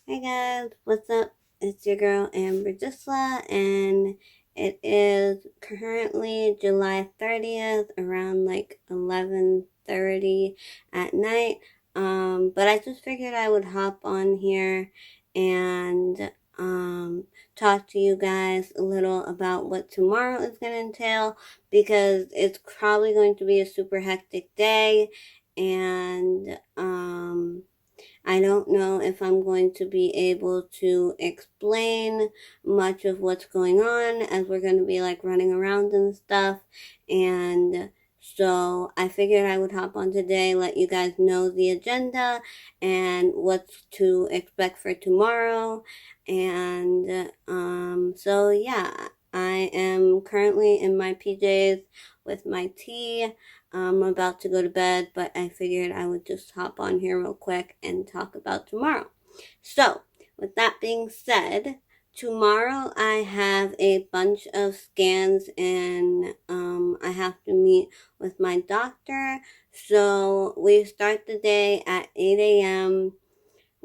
Hey guys, what's up? It's your girl Amber Gisla, and it is currently July 30th around like 11:30 at night. But I just figured I would hop on here and talk to you guys a little about what tomorrow is going to entail, because it's probably going to be a super hectic day. And I don't know if I'm going to be able to explain much of what's going on, as we're going to be like running around and stuff. And so I figured I would hop on today, let you guys know the agenda and what's to expect for tomorrow. And so yeah, I am currently in my PJs with my tea. I'm about to go to bed, but I figured I would just hop on here real quick and talk about tomorrow. So, with that being said, tomorrow I have a bunch of scans, and I have to meet with my doctor. So, we start the day at 8 a.m.,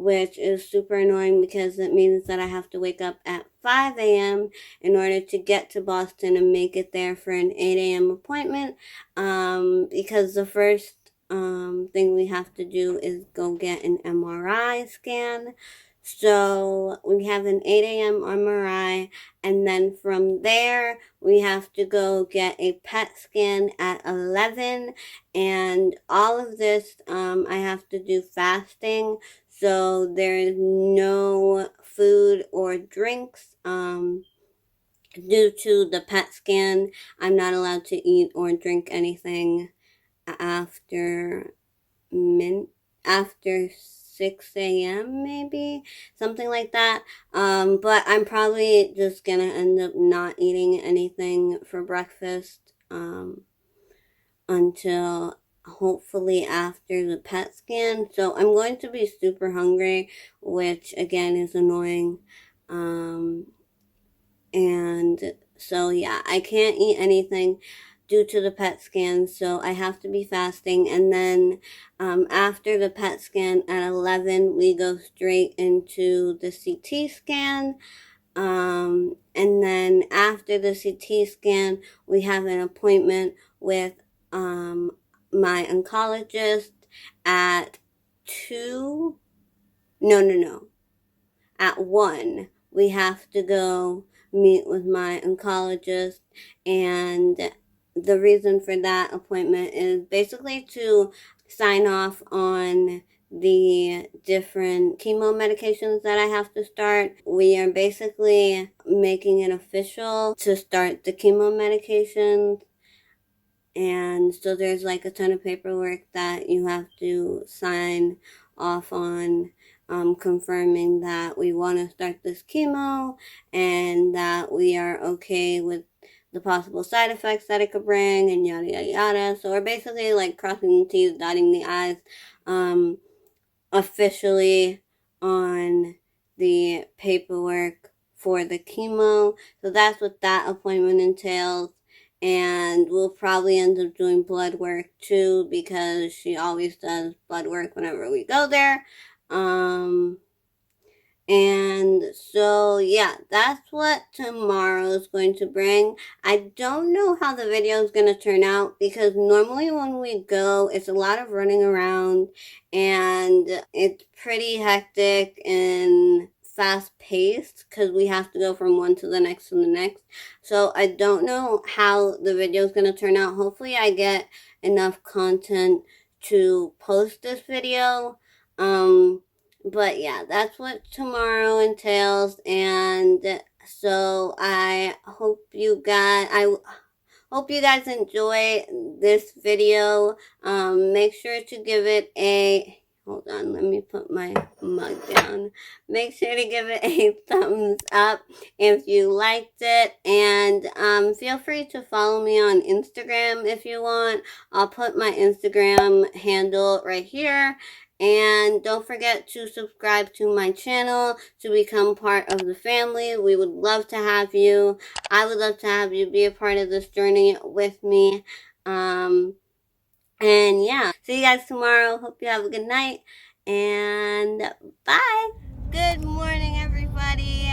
which is super annoying because it means that I have to wake up at 5 a.m. in order to get to Boston and make it there for an 8 a.m. appointment. Because the first thing we have to do is go get an MRI scan. So we have an 8 a.m. MRI, and then from there we have to go get a PET scan at 11. And all of this I have to do fasting, so there's no food or drinks. Due to the PET scan, I'm not allowed to eat or drink anything after after 6 a.m. maybe, something like that. But I'm probably just gonna end up not eating anything for breakfast until hopefully after the PET scan. So I'm going to be super hungry, which again is annoying. Um, and so yeah, I can't eat anything due to the PET scan, so I have to be fasting. And then after the PET scan at 11, we go straight into the CT scan. And then after the CT scan, we have an appointment with um, my oncologist at 2. No. At 1, we have to go meet with my oncologist. And the reason for that appointment is basically to sign off on the different chemo medications that I have to start. We are basically making it official to start the chemo medications. And so there's like a ton of paperwork that you have to sign off on, confirming that we want to start this chemo and that we are okay with the possible side effects that it could bring, and yada yada yada. So we're basically like crossing the T's, dotting the I's, officially on the paperwork for the chemo. So that's what that appointment entails. And we'll probably end up doing blood work too, because she always does blood work whenever we go there. And so, yeah, that's what tomorrow is going to bring. I don't know how the video is going to turn out, because normally when we go, it's a lot of running around and it's pretty hectic and fast paced, because we have to go from one to the next to the next. So I don't know how the video is going to turn out. Hopefully I get enough content to post this video. But yeah, that's what tomorrow entails. And so I hope you guys enjoy this video. Make sure to give it a, hold on, let me put my mug down. Make sure to give it a thumbs up if you liked it. And feel free to follow me on Instagram if you want. I'll put my Instagram handle right here. And don't forget to subscribe to my channel to become part of the family. We would love to have you. I would love to have you be a part of this journey with me. And yeah, see you guys tomorrow. Hope you have a good night. And bye. Good morning, everybody.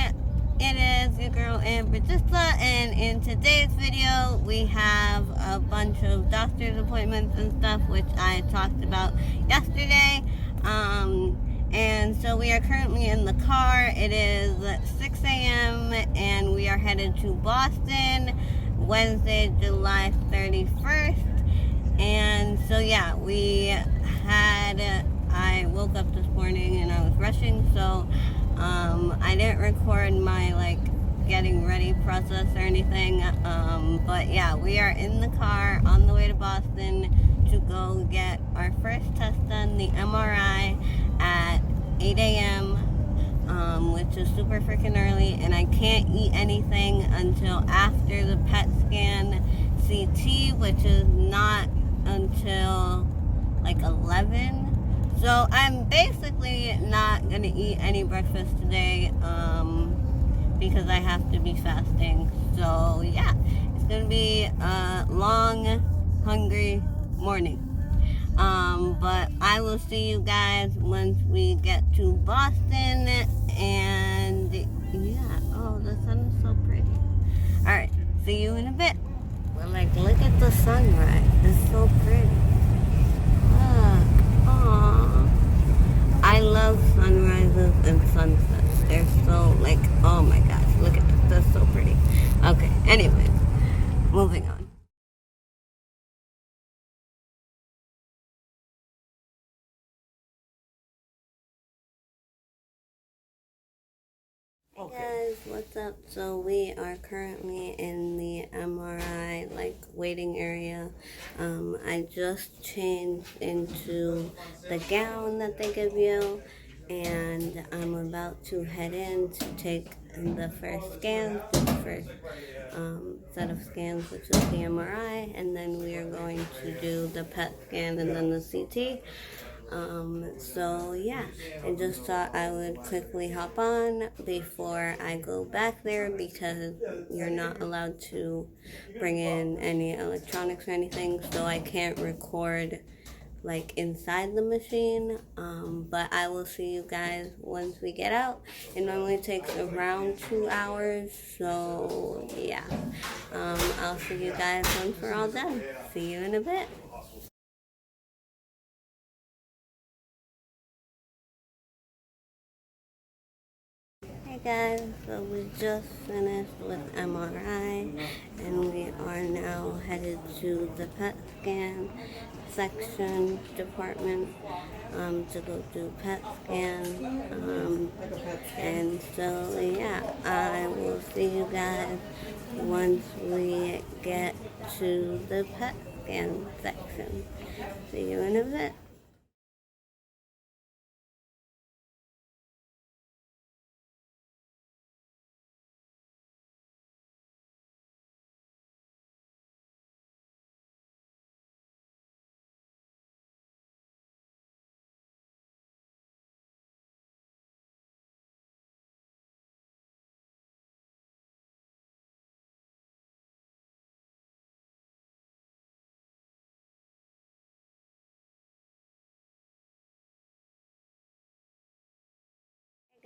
It is your girl Amber Disla, and in today's video, we have a bunch of doctor's appointments and stuff, which I talked about yesterday. And so we are currently in the car. It is 6 a.m. and we are headed to Boston, Wednesday, July 31st. And so yeah, I woke up this morning and I was rushing, so I didn't record my getting ready process or anything. But yeah, we are in the car on the way to Boston to go get our first test done, the MRI, at 8 a.m. Which is super freaking early, and I can't eat anything until after the PET scan CT, which is not until 11. So I'm basically not gonna eat any breakfast today because I have to be fasting. So yeah, it's gonna be a long, hungry morning. But I will see you guys once we get to Boston. And yeah, oh, the sun is so pretty. Alright, see you in a bit. Well, look at the sunrise. It's so pretty. Aww. I love sunrises and sunsets. They're so, oh my gosh, look at this. That's so pretty. Okay, anyways, moving on. Hey guys, what's up? So we are currently in the MRI waiting area. I just changed into the gown that they give you, and I'm about to head in to take the first scan, the first set of scans, which is the MRI, and then we are going to do the PET scan and then the CT. So yeah, I just thought I would quickly hop on before I go back there because you're not allowed to bring in any electronics or anything, so I can't record inside the machine. But I will see you guys once we get out. It normally takes around 2 hours, so yeah. I'll see you guys once we're all done. See you in a bit. Hey guys, so we just finished with MRI and we are now headed to the PET scan section department to go do PET scan. And so yeah, I will see you guys once we get to the PET scan section. See you in a bit.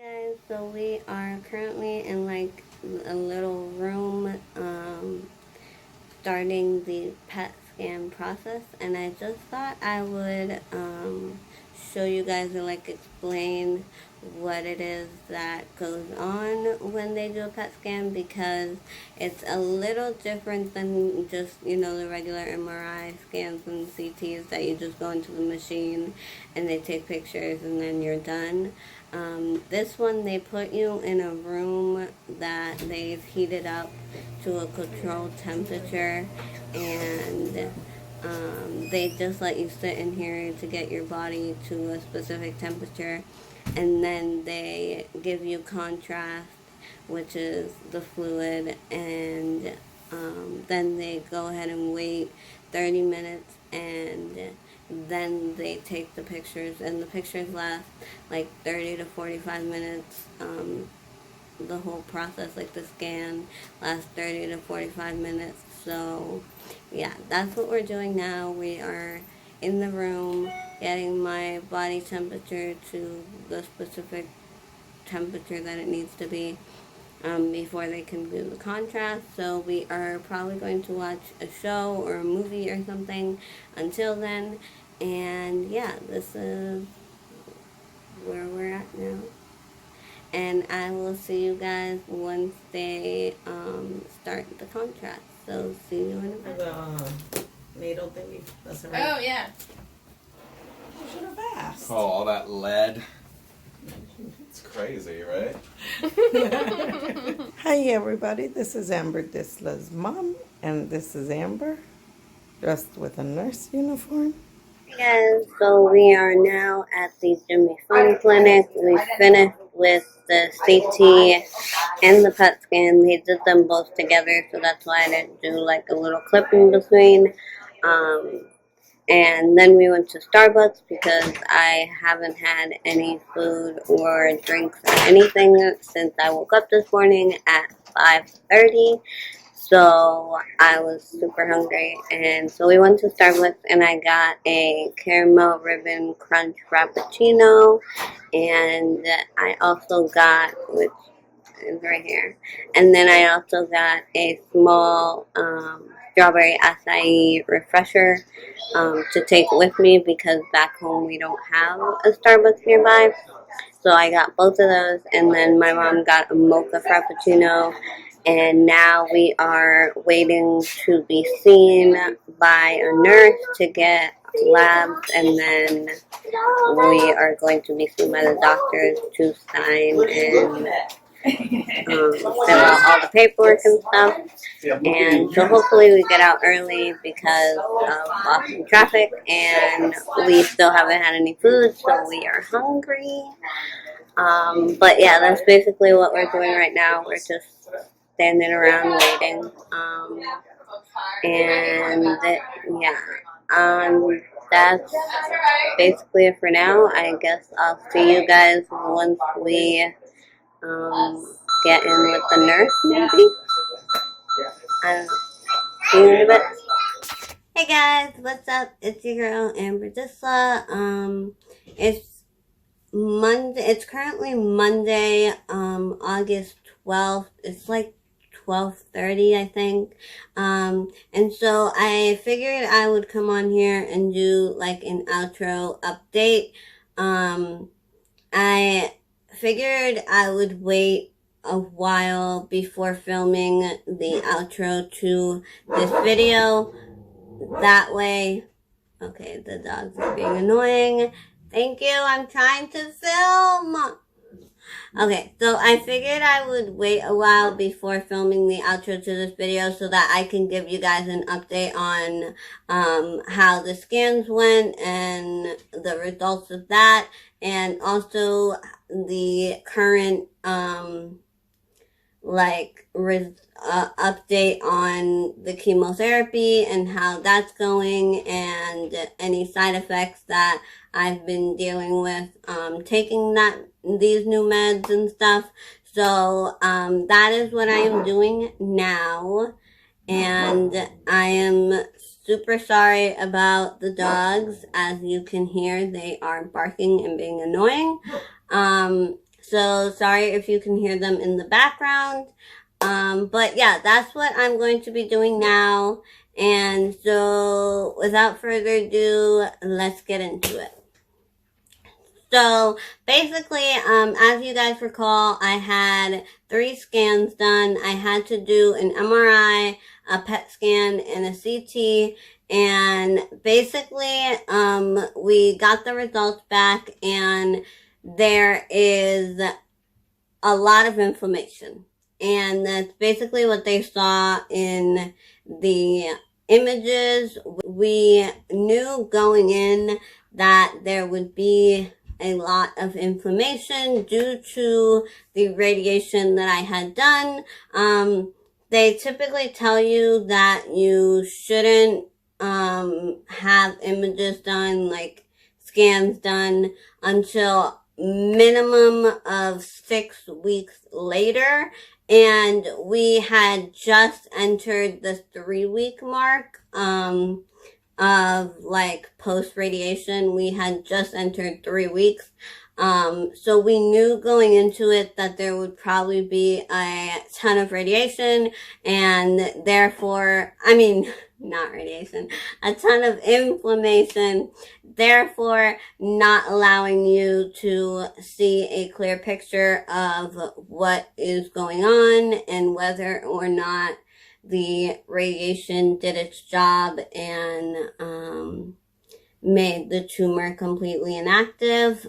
Guys, so we are currently in a little room starting the PET scan process, and I just thought I would show you guys and explain what it is that goes on when they do a PET scan, because it's a little different than just the regular MRI scans and CTs that you just go into the machine and they take pictures and then you're done. This one, they put you in a room that they've heated up to a controlled temperature, and they just let you sit in here to get your body to a specific temperature, and then they give you contrast, which is the fluid, and then they go ahead and wait 30 minutes, and then they take the pictures, and the pictures last 30 to 45 minutes. The whole process, the scan, lasts 30 to 45 minutes. So yeah, that's what we're doing now. We are in the room getting my body temperature to the specific temperature that it needs to be before they can do the contrast. So we are probably going to watch a show or a movie or something until then. And yeah, this is where we're at now. And I will see you guys once they start the contrast. So see you in a bit. The needle thingy. That's right. Oh, yeah. You should have asked. Oh, all that lead. It's crazy, right? Hi, everybody. This is Amber Disla's mom, and this is Amber, dressed with a nurse uniform. Yes, so we are now at the Jimmy Fun Clinic. We finished with the CT and the PET scan. They did them both together, so that's why I didn't do like a little clip in between. And then we went to Starbucks because I haven't had any food or drinks or anything since I woke up this morning at 5:30. So I was super hungry, and so we went to Starbucks, and I got a caramel ribbon crunch frappuccino, and I also got, which is right here, and then I also got a small strawberry acai refresher to take with me because back home we don't have a Starbucks nearby. So I got both of those, and then my mom got a mocha frappuccino. And now we are waiting to be seen by a nurse to get labs, and then we are going to be seen by the doctors to sign and fill out all the paperwork and stuff. And so hopefully we get out early because of Boston traffic, and we still haven't had any food, so we are hungry. But yeah, that's basically what we're doing right now. We're just standing around waiting. That's basically it for now. I guess I'll see you guys once we get in with the nurse, maybe. See you in a bit. Hey guys, what's up? It's your girl Amber Disla. It's Monday. It's currently Monday, August 12th. It's like 12:30, I think. And so I figured I would come on here and do like an outro update. I figured I would wait a while before filming the outro to this video. That way, okay, the dogs are being annoying. Thank you, I'm trying to film. Okay, so I figured I would wait a while before filming the outro to this video so that I can give you guys an update on how the scans went and the results of that, and also the current update on the chemotherapy and how that's going, and any side effects that I've been dealing with taking these new meds and stuff. So that is what I am doing now, and I am super sorry about the dogs. As you can hear, they are barking and being annoying. So sorry if you can hear them in the background. But yeah, that's what I'm going to be doing now. And so without further ado, let's get into it. So basically, as you guys recall, I had 3 scans done. I had to do an MRI, a PET scan, and a CT. And basically, we got the results back, and there is a lot of inflammation. And that's basically what they saw in the images. We knew going in that there would be a lot of inflammation due to the radiation that I had done. They typically tell you that you shouldn't have images done, like scans done, until minimum of 6 weeks later. And we had just entered the 3-week mark of like post radiation. We had just entered 3 weeks. So we knew going into it that there would probably be a ton of radiation and therefore, not radiation, a ton of inflammation, therefore not allowing you to see a clear picture of what is going on and whether or not the radiation did its job and made the tumor completely inactive.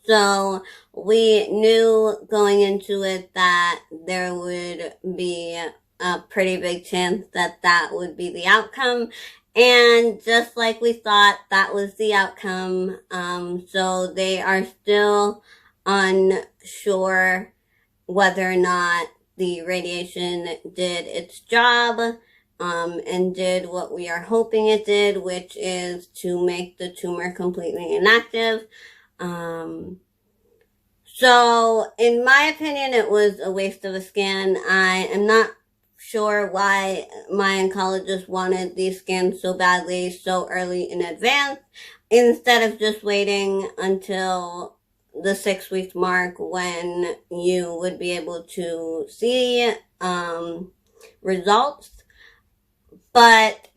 So we knew going into it that there would be a pretty big chance that that would be the outcome. And just like we thought, that was the outcome. So they are still unsure whether or not the radiation did its job. And did what we are hoping it did, which is to make the tumor completely inactive. So, in my opinion, it was a waste of a scan. I am not sure why my oncologist wanted these scans so badly so early in advance, instead of just waiting until the 6 week mark when you would be able to see results. But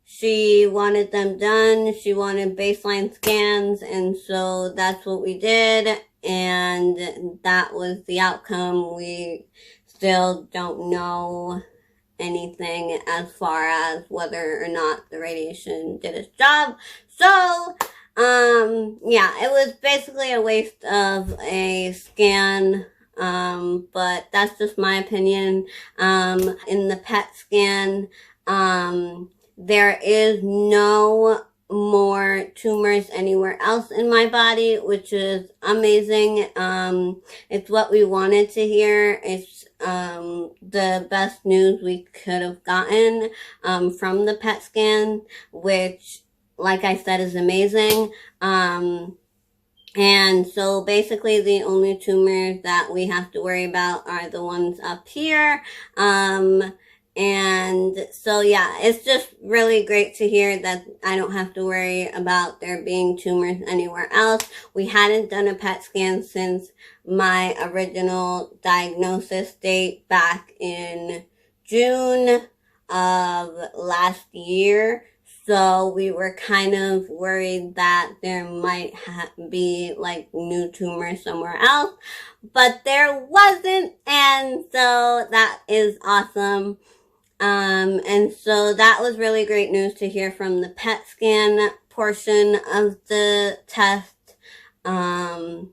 she wanted them done. She wanted baseline scans, and so that's what we did, and that was the outcome. We still don't know anything as far as whether or not the radiation did its job. So, yeah, it was basically a waste of a scan. But that's just my opinion. In the PET scan, there is no more tumors anywhere else in my body, which is amazing. It's what we wanted to hear. It's the best news we could have gotten from the PET scan, which, like I said, is amazing. And so basically the only tumors that we have to worry about are the ones up here. And so, yeah, it's just really great to hear that I don't have to worry about there being tumors anywhere else. We hadn't done a PET scan since my original diagnosis date back in June of last year. So we were kind of worried that there might be like new tumors somewhere else, but there wasn't. And so that is awesome. And so that was really great news to hear from the PET scan portion of the test. And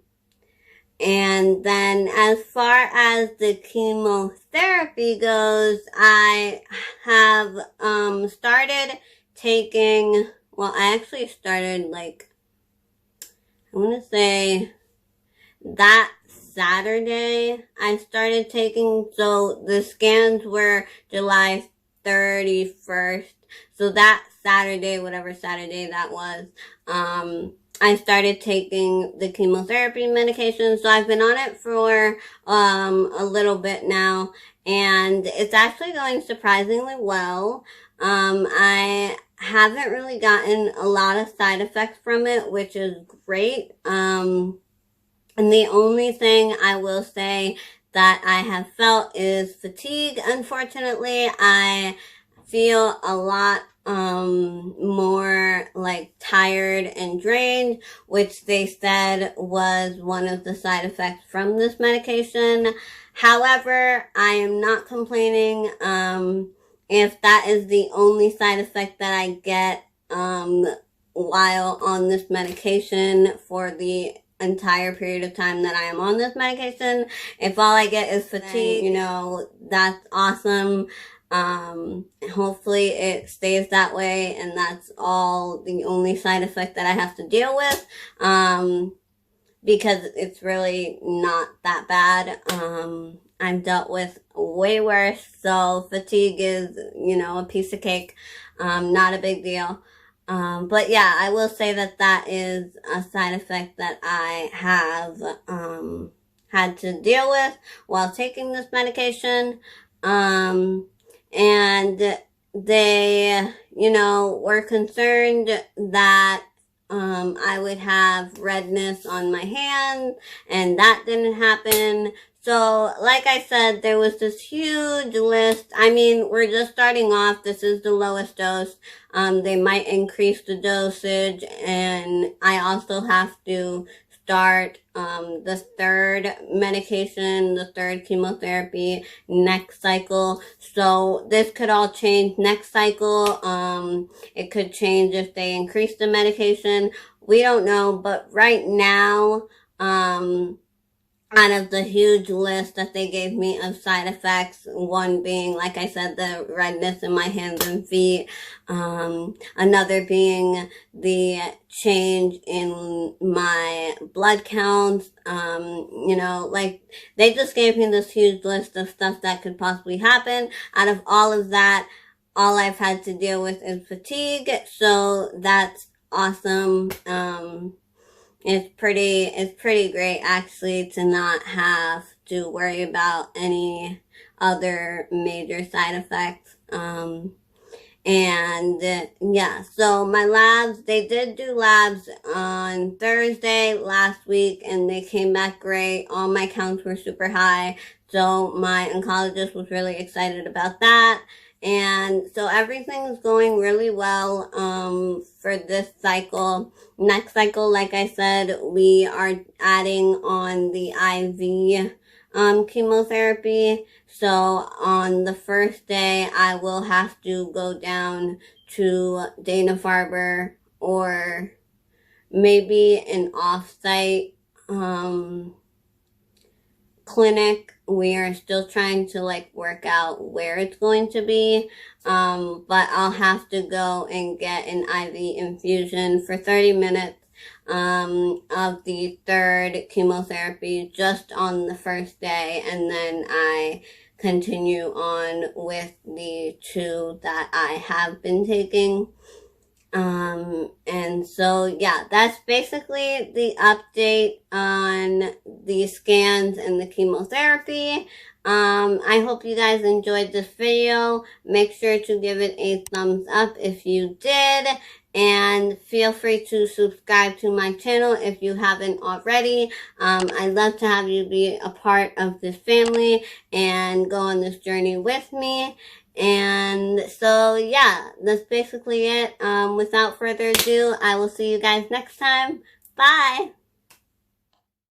then as far as the chemotherapy goes, I have started taking, well, I actually started like, I want to say that Saturday I started taking, so the scans were July 31st. So that Saturday, whatever Saturday that was, I started taking the chemotherapy medication. So I've been on it for a little bit now, and it's actually going surprisingly well. I haven't really gotten a lot of side effects from it, which is great. And the only thing I will say that I have felt is fatigue. Unfortunately, I feel a lot more like tired and drained, which they said was one of the side effects from this medication. However, I am not complaining. If that is the only side effect that I get while on this medication for the entire period of time that I am on this medication, if all I get is fatigue, you know, that's awesome. Hopefully it stays that way, and that's all the only side effect that I have to deal with, because it's really not that bad. I've dealt with way worse, so fatigue is, you know, a piece of cake, not a big deal. But yeah, I will say that that is a side effect that I have, had to deal with while taking this medication. And they, you know, were concerned that I would have redness on my hand, and that didn't happen. So, like I said, there was this huge list. I mean, we're just starting off. This is the lowest dose. They might increase the dosage, and I also have to start the third medication, the third chemotherapy next cycle. So this could all change next cycle. It could change if they increase the medication. We don't know, but right now, out of the huge list that they gave me of side effects, one being, like I said, the redness in my hands and feet, another being the change in my blood counts, like they just gave me this huge list of stuff that could possibly happen. Out of all of that, all I've had to deal with is fatigue, so that's awesome. It's pretty great actually to not have to worry about any other major side effects. And yeah, so my labs, they did do labs on Thursday last week and they came back great. All my counts were super high. So my oncologist was really excited about that. And so everything's going really well for this cycle. Next cycle, like I said, we are adding on the IV chemotherapy. So on the first day, I will have to go down to Dana-Farber or maybe an off-site clinic. We are still trying to work out where it's going to be. But I'll have to go and get an IV infusion for 30 minutes of the third chemotherapy just on the first day, and then I continue on with the two that I have been taking. And so yeah, that's basically the update on the scans and the chemotherapy. I hope you guys enjoyed this video. Make sure to give it a thumbs up if you did. And feel free to subscribe to my channel if you haven't already. I'd love to have you be a part of this family and go on this journey with me. And so, yeah, that's basically it. Without further ado, I will see you guys next time. Bye!